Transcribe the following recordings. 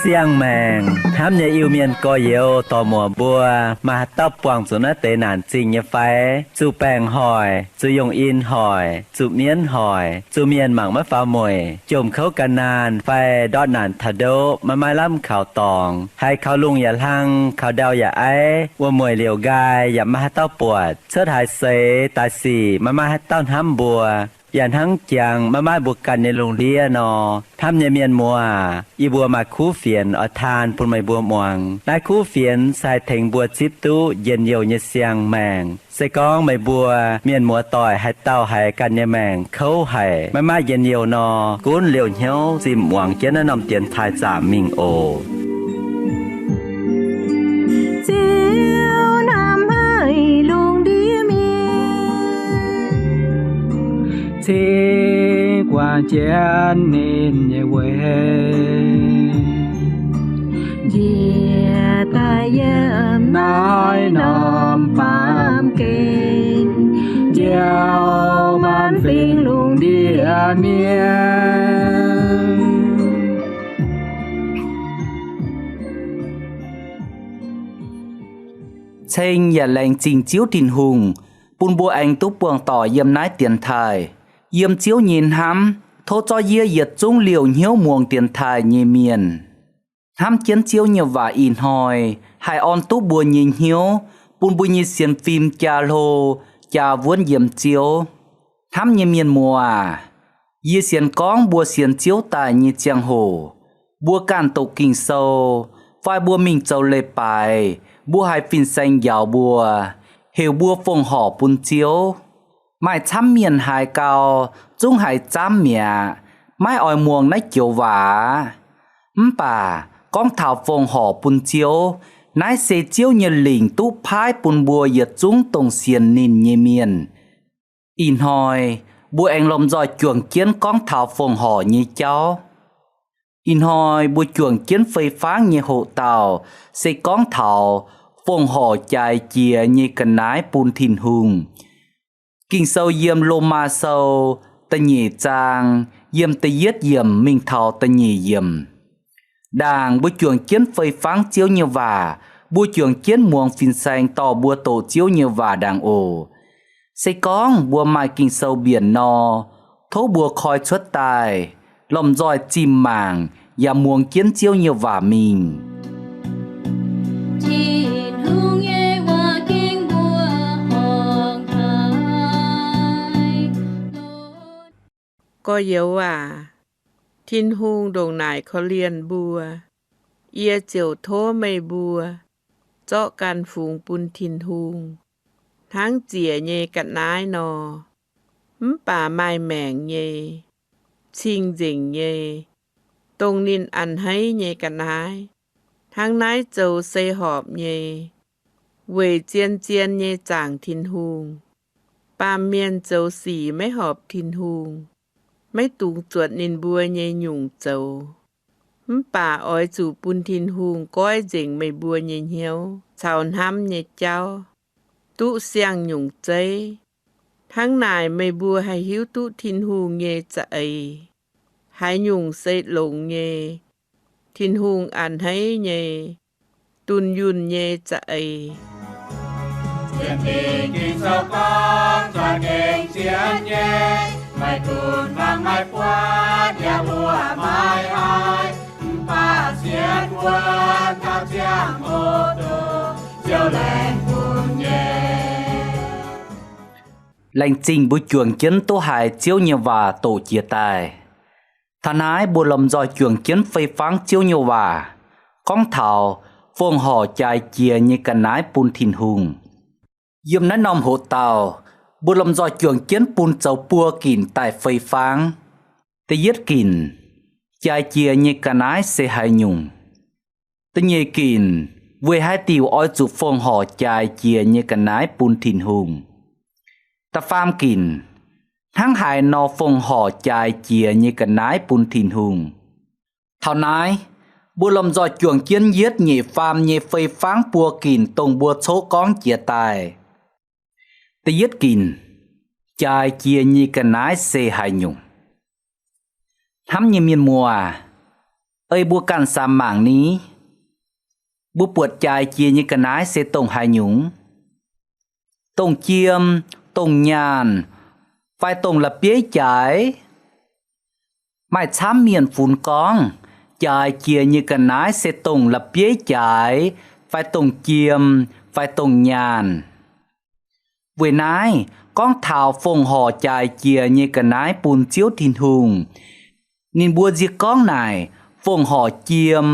Siang mèng, hám nhà yêu miền có yếu tò mùa bùa, mà tóc quảng xuống nó tế nản trình như phái, chú bèng hỏi, chú dùng in hỏi, chú miên hỏi, chú miền mảng mất phá mùi, chùm khấu cả nàn, phai đọt nản thà đô, mà mai lắm khảo tòng, hay khảo lungอย่าลังkhảo đauอย่าấy,ว่ามวยเหลียวกายอย่ามาให้เต้าปวดเชิดหายเสตายสี่มาให้เต้าห้ำบัวอย่างทั้งจังมาบุกกันในโรงเรียนนอทำในเมียนมัวอีบัวมาคู่เฟียนอทานปุ่นไม่บัวมวงได้คู่เฟียนใส่เถงบัวจิบตู้เย็นเยียวเยเสียงแมงใส่ก้องไม่บัวเมียนมัวต่อยให้เต้าให้กันเยแมงเขาให้มาเย็นเยียวนอกุ้นเหลียวเหี้ยวจิมหวังเจนนำเตียนทายจ่ามิงโอchỉ qua chén nên nhẹ quê Dìa ta yếm nói nòm bám kênh gieo man phiền luôn đi miên Chênh nhà lệnh trình chiếu thìn hùng bùn bùa anh túc buông tỏ yếm nái tiền thải yếm chiếu nhìn hám thô cho yê yết trung liều nhiêu muông tiền thải nhê miền hám chiến chiếu nhiều và in hồi hai on túc bùa nhìn hiếu bùn bùa nhìn xiên phim cha lô cha vuốn yếm chiếu hám nhê miền mùa yê xiên con bùa xiên chiếu tài như chiang hồ bùa càn tổ kinh sâu vai bùa mình châu lê bài bùa hai phim xanh giàu bùa hiểu bùa phong hỏ bùn chiếu mai chăm miền hai cao trung hai chăm mía mai oi muông nấy chiều vả bà con thảo phong hỏ bùn chiếu nái xe chiếu như lình tú phái bùn bùa yết chúng tông xiên nín như miền in hỏi bùa anh lom dòi chuồng chiến con thảo phong hỏ như cháu in hỏi bùa chuồng chiến phơi pháng như hộ tàu xe con thảo phong hỏ chạy chia như cần nái bùn thìn hùng kinh sâu yếm lô ma sâu ta nhị trang yếm ta yết yếm minh thảo ta nhị yếm đàng bùa chuồng chiến phơi pháng chiếu như vả bùa chuồng chiến muông phìn xanh tỏ bùa tổ chiếu như vả đàng ổ xây con bùa mai kinh sâu biển no thố bùa khói xuất tài lom roi chim màng và muông chiến chiếu như vả mìnhก็เยาว่าทินฮุงโด่งนายเขาเรียนบัวเอียเจียวโทไม่บัวเจาะกันฝูงปุนทินฮุงทั้งเจียเยกันนายนอป่าไม้แมงเยชิงเจิงเยตรงนินอันให้เยกันนายทั้งนายเจ้าเซหอบเยเวเจียนเจียนเยจางทินฮุงปามเมียนเจ้าสีไม่หอบทินฮุงไม่ตุงจวดนินบัวเยหยุ่งเจ้าป่าอ้อยจูปุนทินหุงก้อยเจ๋งไม่บัวเยเหียวชาวน้ำเยเจ้าตุเสียงหยุ่งใจทั้งนายไม่บัวให้หิวตุทินหุงเยจะเอให้หยุ่งเสดหลงเยทินหุงอันให้เยตุนยุนเยจะเอเสียนดีกินเจ้าก้อนจวนเก่งเสียนเย่ไม่ตูนฟังไม่ปวดอย่าบัวไม่อายป้าเสียนวัวข้าวเชียงโอโตเจียวแหลงปุ่นเย่ lệnh trình bùa chuồng chiến tô hài chiếu nhiều và tổ chia tài thân ái bùa lầm dòi chuồng chiến phây pháng chiếu nhiều và con thảo phong hò chạy chia như cần ái bùn thìn hùng yếm nái nòm hộ tàu bùa lầm dòi chuồng chiến bùn châu bùa kìn tại phây pháng tê yết kìn chạy chia như cần ái sẽ hai nhung tê nhê kìn về hai tiểu oi chụp phong hò chạy chia như cần ái bùn thìn hùng ta pham kìn tháng hai nò phong hò chạy chia như cần ái bùn thìn hùng thảo nái bùa lầm dò chuồng chiến giết nhị phàm nhị phây pháng bùa kìn tông bùa số con chia tài. Tê giết kìn, chai chia nhị cả nái xê hai nhung. Hắm nhị miền mùa ơi bùa can xa mạng ní, bùa buộc chai chia nhị cả nái xê tông hai nhung. Tông chiêm, tông nhàn, phải tông là bế trái. Mai chám miền phun con, chai chia như cả nái sẽ tông là bế trái, phải tông chiêm, phải tông nhàn. Với nái, con thảo phong họ chai chia như cả nái bùn chiếu thiên hùng. Nên bùa giết con này, phong họ chiêm,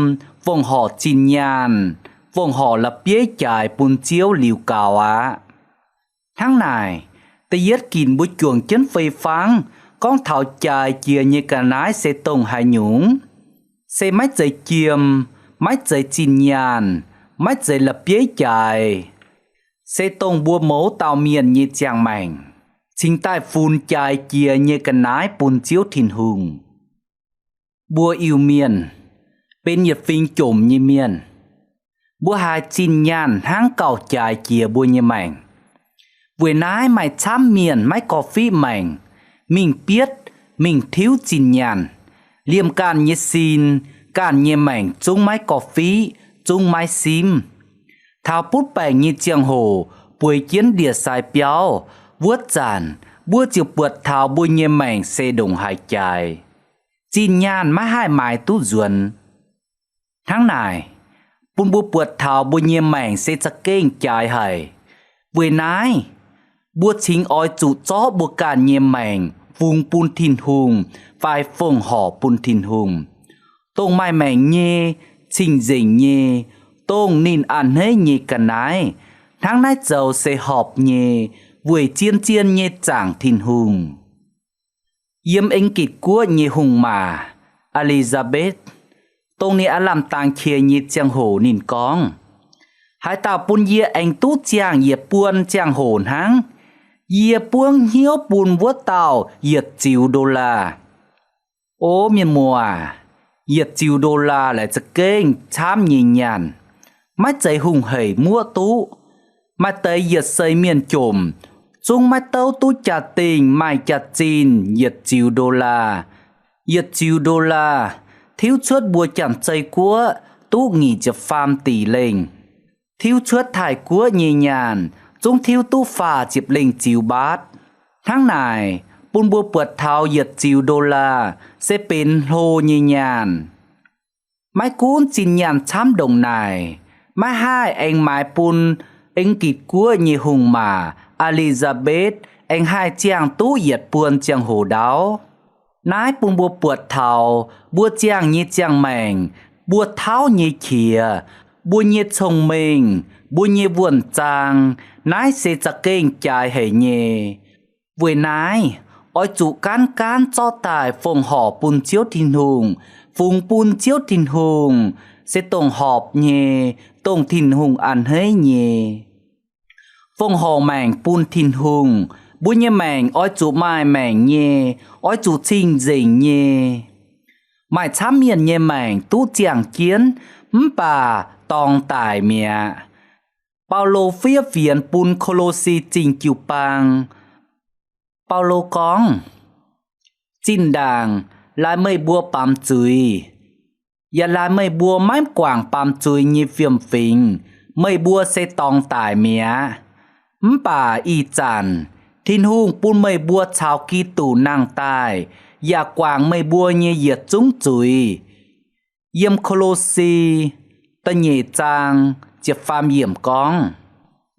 phong họ chín nhàn, phong họ là bế trái bùn chiếu liều cao á. Tháng này, ta giết kín bố chuồng chân phây phán, con thảo chài chia như cả nái sẽ tông hai nhũng. Sẽ mách dây chiêm, mách dây chín nhàn, mách dây lập bế chài. Sẽ tông bùa mẫu tàu miền như chàng mảnh. Chính tại phun chài chia như cả nái bùn chiếu thiên hùng. Bùa yêu miền, bên nhiệt phinh trộm như miền. Bùa hai chín nhàn háng cầu chài chia bùa như mảnh. Với nái mày chám miền mày có phí mảnh. Mình biết, mình thiếu chín nhàn. Liêm can như xin, can như mảnh chung mày có phí, chung mày xím. Thảo bút bày như chiang hồ, buổi chiến địa sai béo, vuốt giàn, bua chiều bượt thảo bùi như mảnh xe đồng hai chài. Chín nhàn má hai mái tú duẩn. Tháng này, bùn bua bượt thảo bùi như mảnh xe chắc kênh chài hài. Với nái, bùa chính oi chủ chó bùa cả nhiệm mảnh, vùng bùn thìn hùng, vai phồng hỏ bùn thìn hùng. Tông mai mảnh nhê, trình dình nhê, tông nín ăn hế nhê cả nái. Tháng nái dầu sẽ họp nhê, vui chiên chiên nhê chẳng thìn hùng. Yếm anh kịt của nhê hùng mà, Elizabeth, tông ní á làm tàng khía nhê chàng hổ nín con. Hai tàu bùn dìa anh tú chàng dìa buôn chàng hồn hăng. Dìa buông hiếu bùn vuốt tàu dìa chiều đô la. Ô miền mùa à, dìa chiều đô la lại chắc kênh chám nhìn nhàn. Mái chạy hùng hầy mua tú. Mái tới dìa xây miền trồm. Chung mái tâu tú chà tình mai chà chín dìa chiều đô la. Dìa chiều đô la, thiếu chuốt bùa chẳng chạy của tú nghỉ cho phàm tỷ lên. Thiếu chuốt thải của nhẹ nhàn, chúng thiếu tu phà chịp lên chiều bát. Tháng này, bùn bùa bượt thao giật chiều đô la, sẽ bên hồ nhẹ nhàn. Mai cuốn chín nhàn chám đồng này, mai hai anh mai bùn, anh kịt của nhẹ hùng mà, Elizabeth, anh hai chàng tú giật buồn chàng hồ đáo. Nái bùn bùa bượt thao, bùa chàng nhẹ chàng mảnh, bùa tháo nhẹ khía, bùa nhẹ thông minh, bùa nhẹ buồn chàng, nái sẽ chắc kênh chài hề nhẹ. Với nái, ôi chủ can cho tài phòng họp bùn chiếu thiên hùng, vùng bùn chiếu thiên hùng, sẽ tổng họp nhẹ, tổng thiên hùng ăn hế nhẹ. Phòng họp mảnh bùn thiên hùng, bùa nhẹ mảnh ôi chủ mai mảnh nhẹ, ôi chủ trình dình nhẹ. Mày chám miền nhẹ mảnh tú chàng kiến, bà tòng tài mẹ. Paulo phía phiền bùn Colossi trình chiều bang. Paulo con, chín đàng, lại mây bùa bám chùi. Và lại mây bùa mái quảng bám chùi như phiền phình, mây bùa sẽ tòng tài mẹ. Bà y chàn, thiên hùng bùn mây bùa chào kỳ tù năng tài, và quảng mây bùa như diệt chúng chùi. Yếm Colossi, ta nhẹ chàng, chịp phàm yểm con.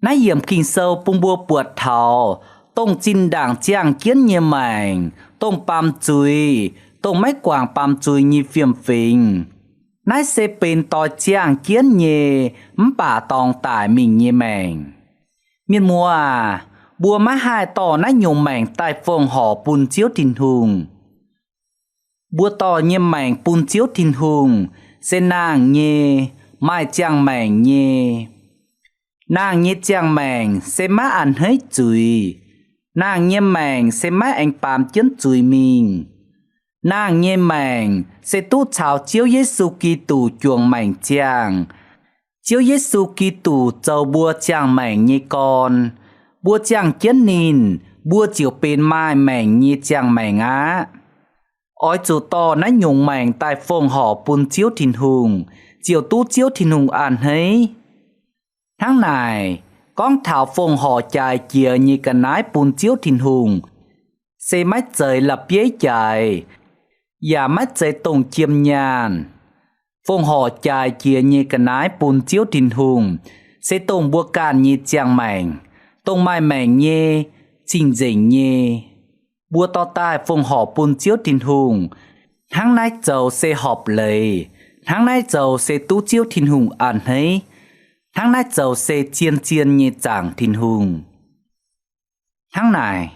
Nái yểm kinh sâu bùn bùa bùa thảo, tông chín đảng chàng kiến như mảnh, tông bám chui, tông máy quảng bám chui như phiền phình. Nái sẽ bên tòa chàng kiến như, bà tòng tải mình như mảnh. Miền mùa à, bùa má hai tòa nái nhung mảnh tại phòng họ bùn chiếu thiên hùng. Bùa tòa như mảnh bùn chiếu thiên hùng, sẽ nàng như, mai chàng mảnh như. Nàng như chàng mảnh sẽ má ăn hết chui. Nàng như mảnh sẽ má anh bám chân chui mình. nàng nhẹ mèn sẽ tu chào chiếu Giêsu Kitô chuồng mèn chàng chiếu Giêsu Kitô châu bua chàng mèn như con bua chàng kiến nín bua chiều bên mai mèn như chàng mèn á ôi chủ to nãy nhung mèn tại phòng họ bún chiếu thìn hùng chiều tu chiếu thìn hùng an thấy tháng này con thảo phòng họ chạy chia như cái nái bún chiếu thìn hùng xe máy trời lập giấy chạy và máy trời tông chiêm nhàn phòng họ chạy chia như cái nái bún chiếu thìn hùng sẽ tông bua can như chàng mèn tông mai mèn như trình dình như bua to tai phòng họ bún chiếu thìn hùng tháng nay dầu sẽ họp lầy tháng nay dầu sẽ tu chiếu thìn hùng an thấy tháng nay dầu sẽ chiên chiên như chàng thìn hùng tháng này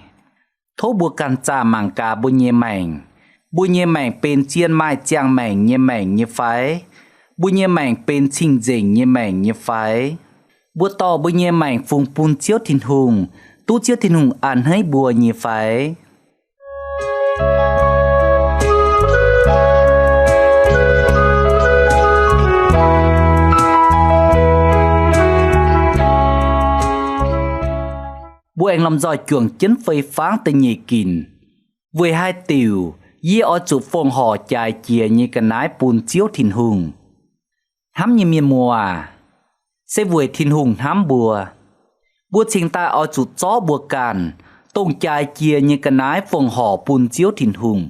thố bua can cha màng ca bua nhẹ mèn bên chiên mai chàng mèn như phái bua nhẹ mèn bên trình dình như phái bua to bua nhẹ mèn phùng bún chiếu thìn hùng tu chiếu thìn hùng an thấy bua như phái bố anh làm giỏi chuồng chấn phơi pháng từ nhị kín với hai tiểu dĩ ở chủ phòng họ chạy chia như cái nái bún chiếu thìn hùng hám như miền mùa sẽ với thìn hùng hám bùa chính ta ở chủ chó bùa càn tông chạy chia như cái nái phòng họ bún chiếu thìn hùng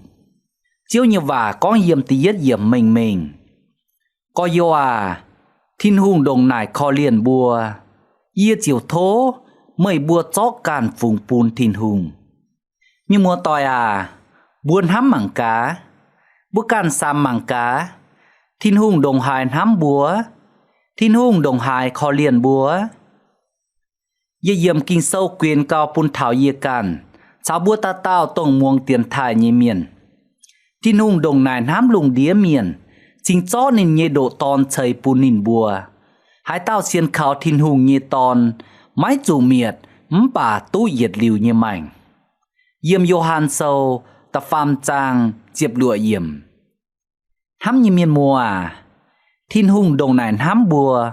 chiếu như và có hiểm tiết hiểm mình có yêu thìn hùng đồng nải kho liền bùa ia chiều thố mới bùa chó càn phùng bún thìn hùng như mùa tòi buôn hám mảng cá bùa can sam mảng cá thìn hùng đồng hài hám búa thìn hùng đồng hài kho liền búa ye yếm kinh sâu quyền cao bún thảo ye can cháo búa ta tao tông muông tiền thải như miền thìn hùng đồng nài hám lùng đĩa miền chính chó nên nhê độ ton chảy bún nín bùa hai tao xiên khảo thìn hùng như ton mái chủ miệt bà tu nhiệt liều như mảnh yếm Johan sâu ta pham trang diệp lụa yếm hám như miền mùa thìn hùng đồng nải hám bùa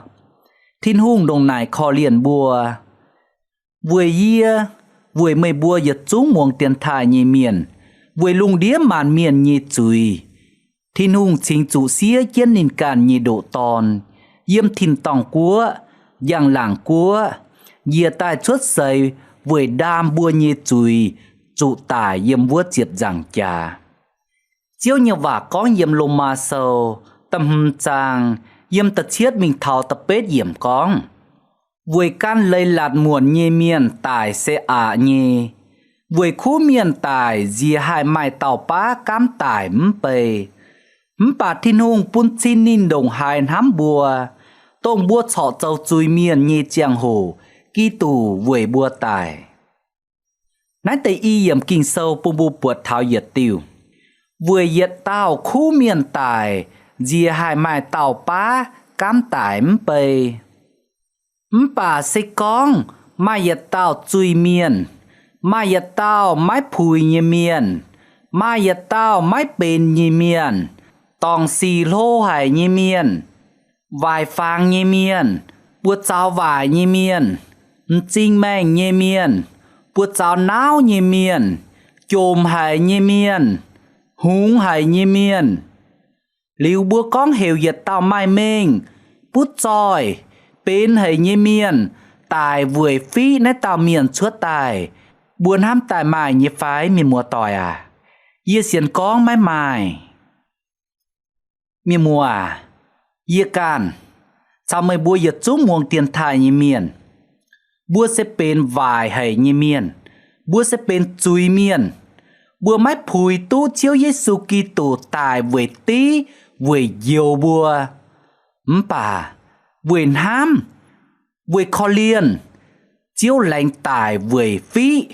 thìn hùng đồng nải kho liền bùa vừa yia vừa mây bùa giật chúng muông tiền thải như miền vừa lùng đĩa màn miền như chùi thìn hùng chính chủ xía chiến nín càn như độ ton yếm thìn tòng cúa giang làng cúa dìa tai chuốt xây với đam bua như chùi trụ tải yếm vuốt diệp giảng trà chiếu như và có yếm lô ma sâu tâm trang yếm tật chiết mình thảo tập bết yếm con với can lây lạt muộn như miền tải sẽ như với khu miền tải dìa hai mai tàu pá cam tải bề bà thiên hùng bún xin nín đồng hai hám bùa tông bua chọ châu chui miền như chiang hồ kỳ tù với bua tài nãy tay y yểm kinh sâu bù bù buột thảo nhiệt tiêu vừa nhiệt tao khu miền tài dìa hai mai tàu pá cam tải bề bà sẽ con mai nhiệt tao chui miền mai nhiệt tao mái phùi như miền mai nhiệt tao mái bền như miền tòng xì lô hải như miền vài phang như miền bua cháo vải như miền chinh mèn như miền bua cháo náo như miền chôm hải như miền húng hải như miền liu bua con hiểu giật tao mai mình bút tròi bên hải như miền tài vừa phí nét tao miền chuốt tài buồn ham tài mài như phái miền mùa tỏi ia xiên con mái mài miền mùa ia can sao mày bua giật chúng muông tiền thải như miền bua sẽ bên vài hay như miền bua sẽ bên chui miền bua mái phùi tu chiếu Giêsu Kitô tài với tí với nhiều bua bà với ham với kho liền chiếu lành tài với phí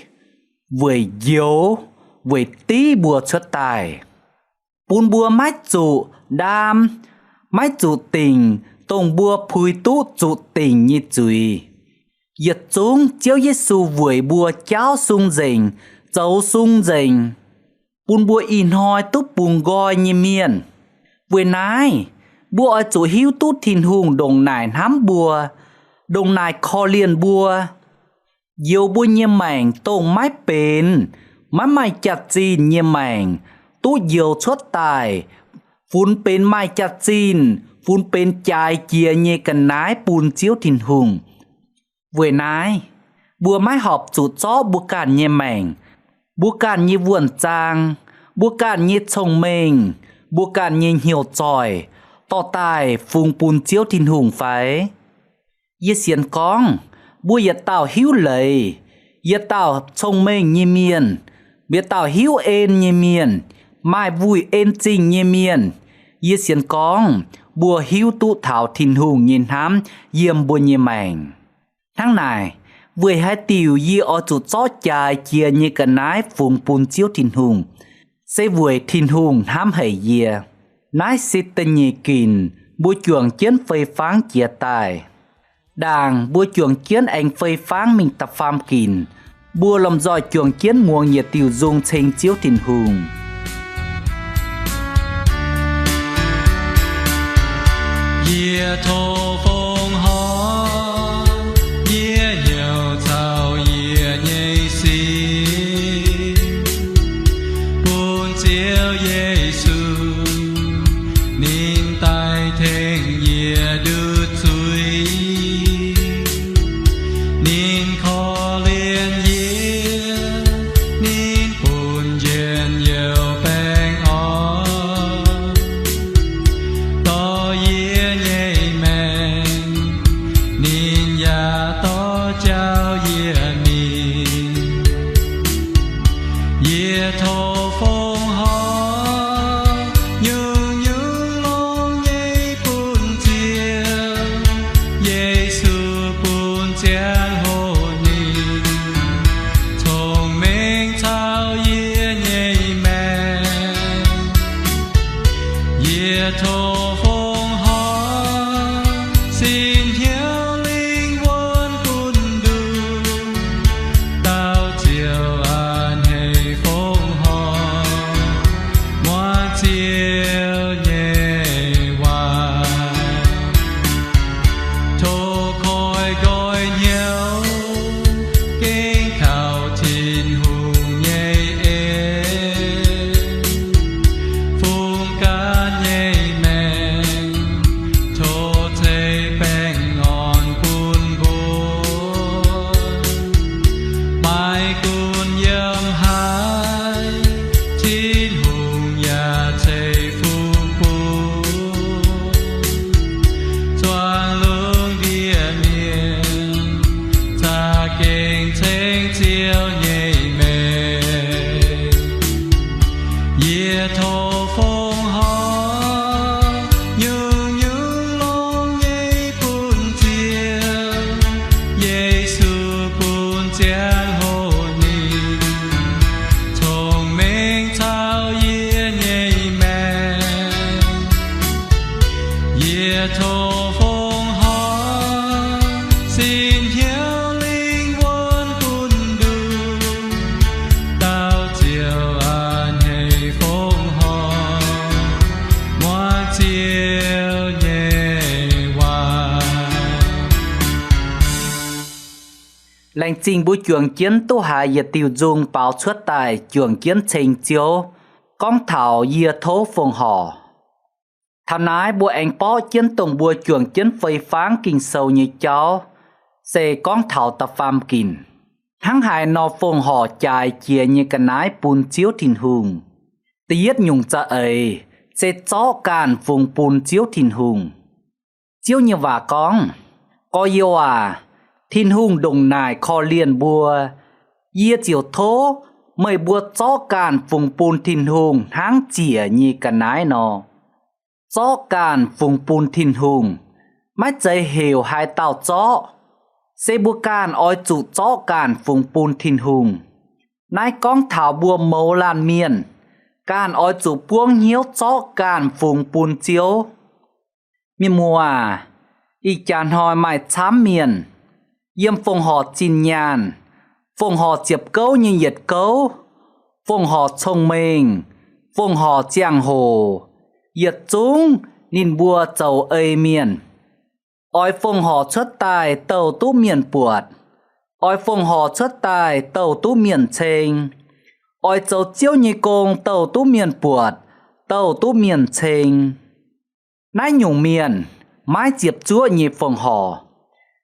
với nhiều với tí bua xuất tài bún bua mái trụ đam mái trụ tình tông bua phùi tu trụ tình như chui giật chúng chiếu Giêsu với bua cháo sung dình châu sung dình bùn bùa in hoi túc bùn goi như miền vừa nái bùa ở chỗ hiếu tút thìn hùng đồng nải hám bùa đồng nải kho liền bùa nhiều bùa như mảnh tông mái bền mái mày chặt chín như mảnh tú nhiều xuất tài phun bên mai chặt chín phun bên chài chia như cần nái bùn chiếu thìn hùng vừa nái bùa mái họp chủ chó bùa cản như mảnh bùa cản như vườn trang bùa cản như trồng mình bùa cản như nhiều tròi tỏ tài phùng bùn chiếu thìn hùng phải yết xiên con bùa yết tàu hiếu lầy yết tàu trồng mình như miền biết tàu hiếu ên như miền mai vui ên trình như miền yết xiên con bùa hiếu tụ thảo thìn hùng nhìn hám yếm bùa như mảnh tháng này vừa hai tiểu yi ở chỗ chó chài chia như cái nái phùng bùn chiếu thìn hùng sẽ vừa thìn hùng hám hầy yê nái xịt tên nhị kìn bùa chuồng chiến phơi pháng chia tài đàng bùa chuồng chiến anh phơi pháng mình tập phàm kìn bùa làm giỏi chuồng chiến muông nhiệt tiểu dung trên chiếu thìn hùng Yê thô phong hóa yê nhiều thảo yê nhây xì buồn chiếu Giê-xu nín tai thênh yê đứt suy nín khó liên yê nín buồn yên nhiều bèn ó to yê nhây mèn nín ya to chao yê mìn yê thô phong hóa nhưng long nhây bùn chiều Giê-xu bùn chiang hồ nín thông minh thao yê nhây mèn yê thô phong hóa xin hiếu linh quân bùn đu tao chiều an hệ phong hóa ngoan chiều nhẹ hoa thô khói gói nhau kinh khảo thìn hùng nhẹ êm phung ca nhẹ mèn thô thê bèn ngọn bùn buồn mai cùn yếm hai thìn hùng ya thê phung buồn toàn lương địa miền ta kinh thanh chiếu nhẹ mèn yê thô phong hóa nhưng long nhây bùn chiều Giê-xu bùn chiang hồ nín thông minh thao yê nhây mèn yê thô phong hóa xin hiếu linh quân bùn đu tao chiều an hệ phong hóa ngoan chiều nhẹ hoa lành trình bùa chuồng chiến tu hạ yết tiểu dung bảo xuất tài chuồng chiến trình chiếu con thảo yê thố phong hò thảo nái bùa anh bó chiến tổng bùa chuồng chiến phơi pháng kinh sâu như cháu sẽ con thảo tập phàm kìn hăng hài nọ phong hò chài chia như cái nái bùn chiếu thìn hùng tiết nhung cha ấy sẽ chó càn vùng bùn chiếu thìn hùng chiếu như vả con có yêu à thìn hùng đồng nài kho liền bùa yê chiều thố mời bùa chó càn vùng bùn thìn hùng háng chỉa như cái nái nọ chó càn vùng bùn thìn hùng mái dây hiểu hai tàu chó sẽ bùa càn oi chủ chó càn vùng bùn thìn hùng nái con thảo bùa màu lan miền càn oi chủ buông hiếu chó càn vùng bùn chiếu miền mùa à y chàn hoi mày chám miền yếm phong họ chín nhàn phong họ chiệp cấu như nhiệt cấu phong họ thông minh phong họ giang hồ yết chúng nín bùa châu ơi miền oi phong họ xuất tài tàu tú miền buột oi phong họ xuất tài tàu tú miền chênh oi châu chiếu nhị công tàu tú miền buột tàu tú miền chênh nái nhung miền mái diệp chúa nhị phong họ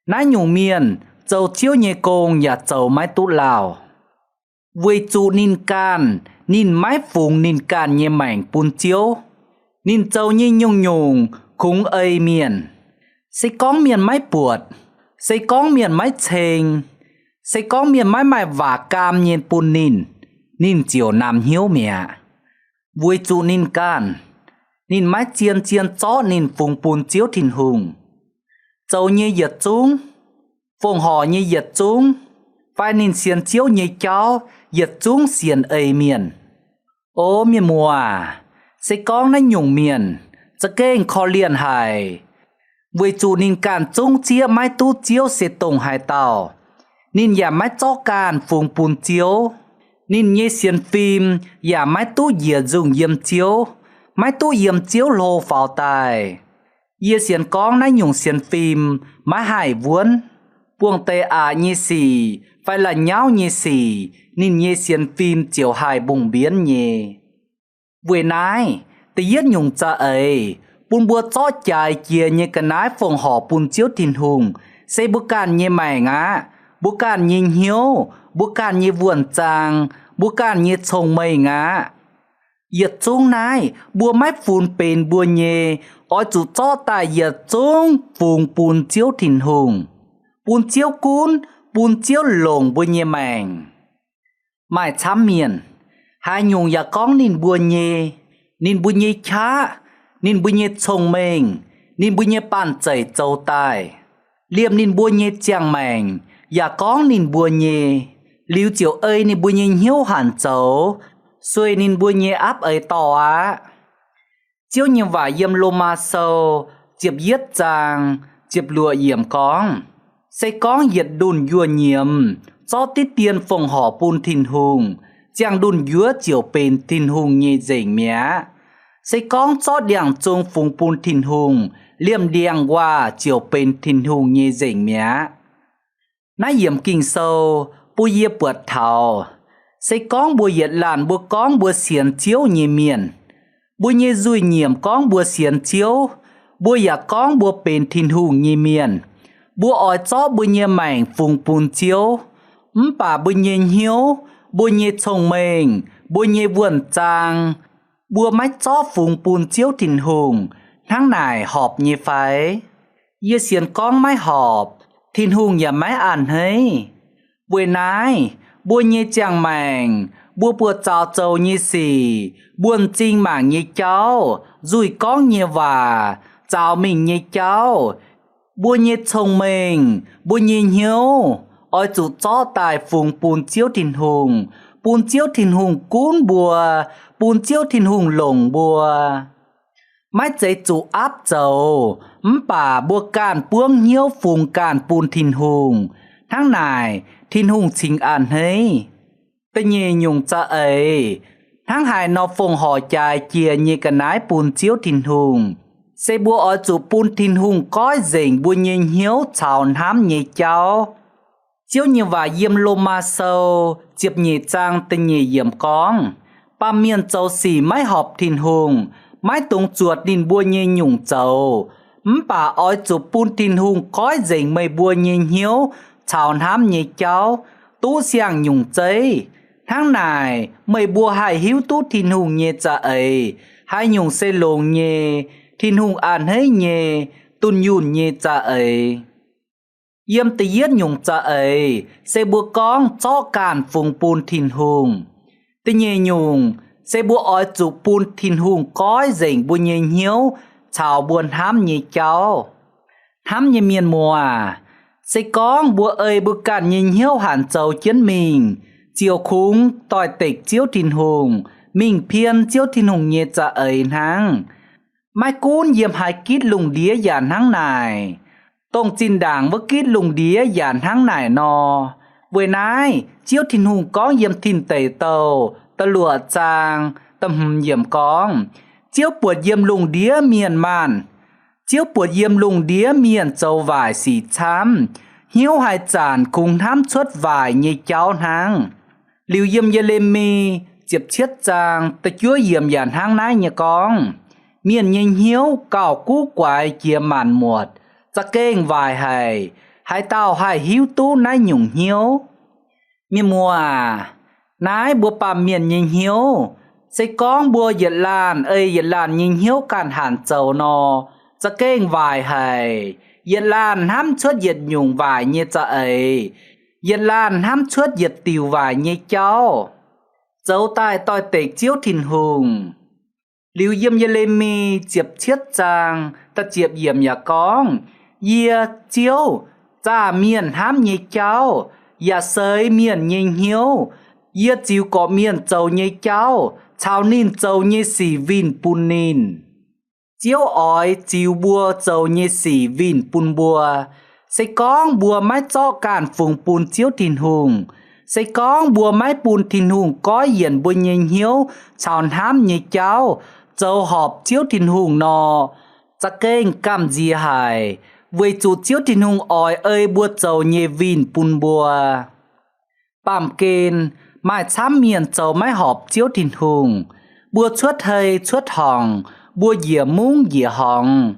nái nhung miền châu chiếu nhị công nhà châu mái tú lào vui chu nín can nín mái phùng nín can nhị mảnh pun chiếu nín châu nhị nhung nhung khung ơi miền xây con miền mái buột xây con miền mái chênh xây con miền mái mài vả cam nhìn pun nín chiều nam hiếu mẹ vui chu nín can nín mái chiên chó nín phùng pun chiếu thìn hùng châu như giật chúng phùng họ như giật chúng phải nín xiên chiếu như cháu giật chúng xiên ơi miền ô miền mùa xây con nó nhung miềnจะเก่งคอเลียนหายวิจูนินการจงเจียไม้ตู้เจียวเสตงหายเต่านินอย่าไม้จ้อการฝูงปูนเจียวนินเยเซียนฟิล์มอย่าไม้ตู้เหยียจุงเยี่ยมเจียวไม้ตู้เยี่ยมเจียวโลฝาวตายเยเซียนก้องนายหยงเซียนฟิล์มไม้หายวนพวงเตอาเยสีไฟละเย้าเยสีนินเยเซียนฟิล์มเจียวหายบุงเบียนเยเวนายแต่ยึดหยงจะปุนบัวจ้อใจเกียเยกันนายฟงหอปุนเจียวทินหุงเซบุการเยใหม่งะบุการเยเหียวบุการเยวนจางบุการเยชงไม่งะเหยียดจงนายบัวไม้ฟูนเป็นบัวเยอ้อยจุดจ้อตายเหยียดจงฟูงปุนเจียวทินหุงปุนเจียวกุนปุนเจียวหลงบัวเยแมงไม่ช้ำเมียนหายยุงอย่าก้องนินบัวเยนินบุญเยช้านินบุญเยชงเมงนินบุญเยป่านใจเจ้าตายเลี่ยมนินบัวเยเจียงแมงอย่าก้องนินบัวเยลิวเจียวนินบัวเยเหี้ยวหันเจ้าสวยนินบัวเยอัพต่อเจียวเยว่าเยี่ยมโลมาโซเจียบเย็ดจางเจียบลัวเยี่ยมก้องใส่ก้องเหยียดดุนยัวเยี่ยมจ้อติดเตียนฟงหอปูนทินหุงจางดุนยัวเจียวเป็นทินหุงเยเจงเมียใส่ก้องจอดอย่างจงฝงปูนทินหุงเลี่ยมเดียงว่าเจียวเป็นทินหุงเยเจงเมียนายเยี่ยมกิ่งโซปูเยี่ยปวดเท้าใส่ก้องบัวเหยียดหลานบัวก้องบัวเสียนเจียวเยเมียนบัวเยจุยเยี่ยมก้องบัวเสียนเจียวบัวอยากก้องบัวเป็นทินหุงเยเมียนบัวอ้อยจ้อบัวเยใหม่ฝงปูนเจียวป่าบัวเยเหียวบัวเยชงเมงบัวเยวนจางบัวไม้จ้อฝูงปูนเจียวถิ่นหงทั้งนายหอบเยไฟเยเสียนก้องไม้หอบถิ่นหงอย่าไม้อ่านให้บัวนายบัวเยจางแมงบัวปัวเจ้าเจ้าเยสีบัวจริงหมางเยเจ้าจุยก้องเยว่าเจ้ามิงเยเจ้าบัวเยชงเมงบัวเยเหียวอ้อยจุดจ้อตายฝูงปูนเจียวถิ่นหงปูนเจียวถิ่นหงกุ้นบัวปูนเจียวถิ่นหงหลงบัวไม่ใจจุอับเจ้าป่าบัวการป้วงเหี้ยวฝูงการปูนถิ่นหงทั้งนายถิ่นหงชิงอ่านให้เป็นเยยงจะทั้งหายนอฟงห่อใจเจียเยกันนายปูนเจียวถิ่นหงเซบัวอ้อยจุปูนถิ่นหงก้อยเจ่งบัวเยเหี้ยวชาวน้ำเยเจ้าเจียวเยว่าเยี่ยมโลมาโซเจียบเยจางเป็นเยเยี่ยมก้องปาเมียนเจ้าสีไม้หอบทินหงไม้ตรงจวดดินบัวเยหยุ่งเจ้าป่าอ้อยจุปูนทินหงก้อยเจ่งไม่บัวเยเหี้ยวชาวน้ำเยเจ้าตู้เสียงหยุ่งเจทั้งนายไม่บัวหายหิวตู้ทินหงเยจะหายหยุ่งเซลงเยทินหงอ่านให้เยตุนยุนเยจะเยี่ยมตะเยียนหยงจะเซบัวก้องจ้อการฝงปูนทินหุงตะเยหยงเซบัวอ้อยจุปูนทินหุงก้อยเจ่งบัวเยเหี้ยวชาวบวนห้ำเยเจ้าห้ำเยเมียนมัวเซก้องบัวบัวการเยเหี้ยวหันเจ้าเจียนมิงเจียวคุ้งต่อยเต็กเจียวทินหุงมิงเพียนเจียวทินหุงเยจะทั้งไม่กู้นเยี่ยมหายกิดลุงเดียอย่างทั้งนายต้องจินด่างว่ากิดลุงเดียอย่างทั้งนายนอเวนายเจียวทินหุงก้องเยี่ยมทินเตยเตา ta lụa chàng tâm hiểm con chiếu buộc diêm lùng đĩa miền màn chiếu buộc diêm lùng đĩa miền châu vải xỉ chám hiếu hai chản cùng tham suốt vải như cháu hàng liu diêm yê lê mi chiếp chiết chàng ta chúa diêm dàn hàng nái như con miền nhìn hiếu cào cú quái chia màn muột ra kênh vài hài hai tao hai hiếu tú nái nhung hiếu miền mùa à nái bùa bà miền nhìn hiếu sẽ con bùa yết lan nhìn hiếu càn hàn châu nò ra kênh vài hài yết lan hám chuốt yết nhung vài như cha ấy yết lan hám chuốt yết tiều vài như cháu dấu tai toi tệ chiếu thìn hùng liu diêm yê lê mi chiếp chiết chàng ta chiếp diệm nhà con yê chiếu cha miền hám như cháu ya sới miền nhìn hiếu yê chiếu có miền châu như cháu chào nín châu như xì vin pun nín chiếu ói chiếu bùa châu như xì vin pun bùa sẽ con bùa mái cho cản phùng pun chiếu thìn hùng sẽ con bùa mái pun thìn hùng có hiền bùa nhìn hiếu chào hám như cháu châu họp chiếu thìn hùng nò cha kênh cam gì hài với chủ chiếu thìn hùng ói ơi bùa châu như vin pun bùa bàm kênh mai chám miền châu mái họp chiếu thìn hùng bùa chuốt hơi chuốt hòng bùa dìa múng dìa hòng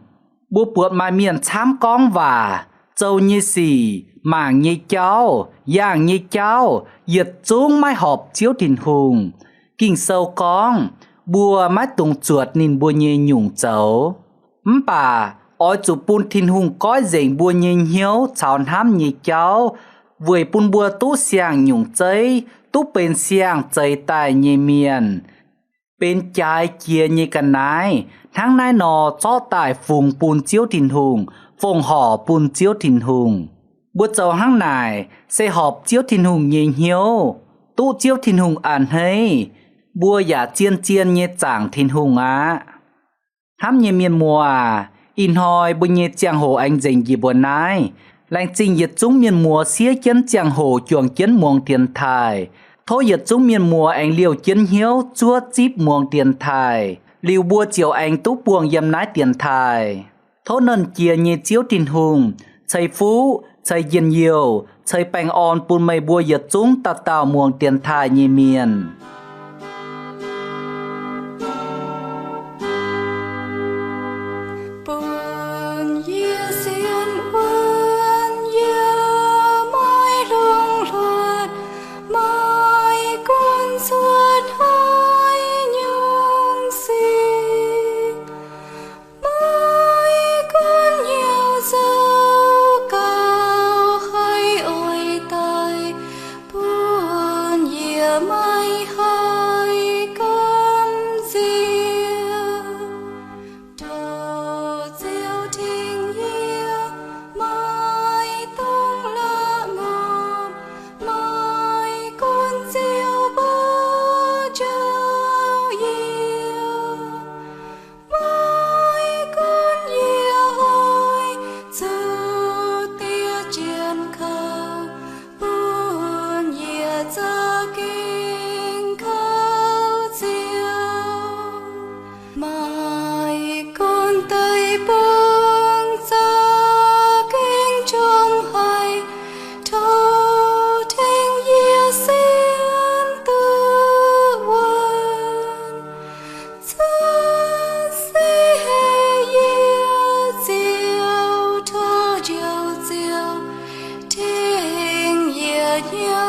bùa buộc mai miền chám con và châu như xì màng như cháu giang như cháu giật xuống mái họp chiếu thìn hùng kinh sâu con bùa mái tung chuột nín bùa như nhung châu bà ôi chủ pun thìn hùng có dành bùa như hiếu chào hám như cháu với pun bùa tú xiang nhung chơi tú bên xiang chơi tài như miền bên trái chia như cái nái tháng nay nọ cho tài phùng pun chiếu thìn hùng phùng họ pun chiếu thìn hùng bữa châu tháng này sẽ họp chiếu thìn hùng nhìn hiếu tú chiếu thìn hùng ăn hay bùa giả chiên chiên như chẳng thìn hùng á hám như miền mùa à in hoi bùa như chàng hồ anh dành gì bữa nay lành trình dịch chúng miền mùa xía chân chàng hồ chuồng chân muông tiền thải thôi dịch chúng miền mùa anh liều chân hiếu chúa chíp muông tiền thải liều bùa chiều anh tú buông dâm nái tiền thải thôi nên chia như chiếu thìn hùng xây phú xây yên nhiều xây bánh on bùn mây bùa dịch chúng ta tạo muông tiền thải như miền yeah.